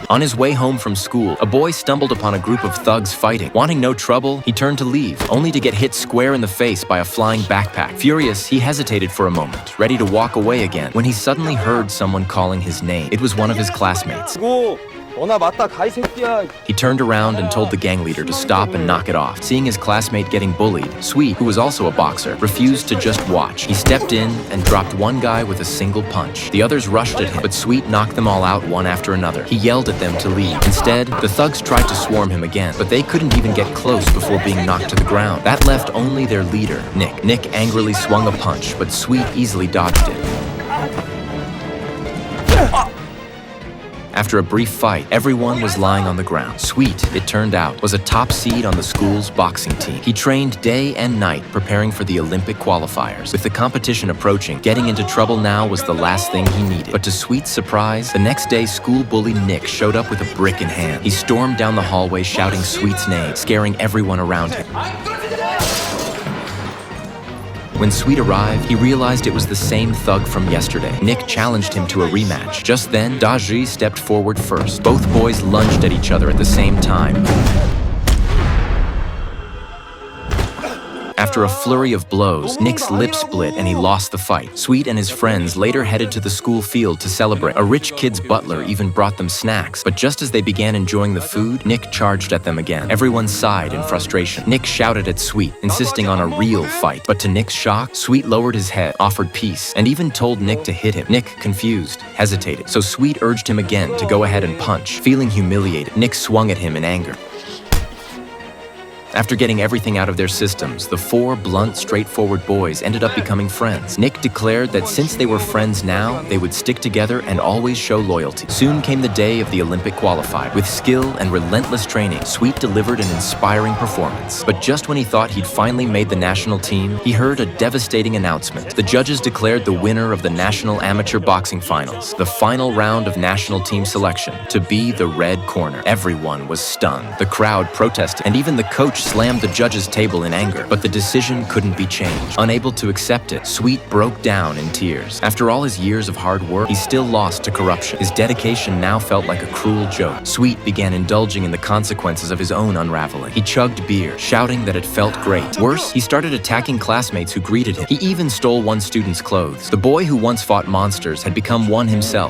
On his way home from school, a boy stumbled upon a group of thugs fighting. Wanting no trouble, he turned to leave, only to get hit square in the face by a flying backpack. Furious, he hesitated for a moment, ready to walk away again, when he suddenly heard someone calling his name. It was one of his classmates. He turned around and told the gang leader to stop and knock it off. Seeing his classmate getting bullied, Sweet, who was also a boxer, refused to just watch. He stepped in and dropped one guy with a single punch. The others rushed at him, but Sweet knocked them all out one after another. He yelled at them to leave. Instead, the thugs tried to swarm him again, but they couldn't even get close before being knocked to the ground. That left only their leader, Nick. Nick angrily swung a punch, but Sweet easily dodged it. After a brief fight, everyone was lying on the ground. Sweet, it turned out, was a top seed on the school's boxing team. He trained day and night preparing for the Olympic qualifiers. With the competition approaching, getting into trouble now was the last thing he needed. But to Sweet's surprise, the next day school bully Nick showed up with a brick in hand. He stormed down the hallway shouting Sweet's name, scaring everyone around him. When Sweet arrived, he realized it was the same thug from yesterday. Nick challenged him to a rematch. Just then, Daji stepped forward first. Both boys lunged at each other at the same time. After a flurry of blows, Nick's lip split and he lost the fight. Sweet and his friends later headed to the school field to celebrate. A rich kid's butler even brought them snacks, but just as they began enjoying the food, Nick charged at them again. Everyone sighed in frustration. Nick shouted at Sweet, insisting on a real fight. But to Nick's shock, Sweet lowered his head, offered peace, and even told Nick to hit him. Nick, confused, hesitated. So Sweet urged him again to go ahead and punch. Feeling humiliated, Nick swung at him in anger. After getting everything out of their systems, the four blunt, straightforward boys ended up becoming friends. Nick declared that since they were friends now, they would stick together and always show loyalty. Soon came the day of the Olympic qualifier. With skill and relentless training, Sweet delivered an inspiring performance. But just when he thought he'd finally made the national team, he heard a devastating announcement. The judges declared the winner of the National Amateur Boxing Finals, the final round of national team selection, to be the red corner. Everyone was stunned. The crowd protested, and even the coach slammed the judge's table in anger, but the decision couldn't be changed. Unable to accept it, Sweet broke down in tears. After all his years of hard work, he still lost to corruption. His dedication now felt like a cruel joke. Sweet began indulging in the consequences of his own unraveling. He chugged beer, shouting that it felt great. Worse, he started attacking classmates who greeted him. He even stole one student's clothes. The boy who once fought monsters had become one himself.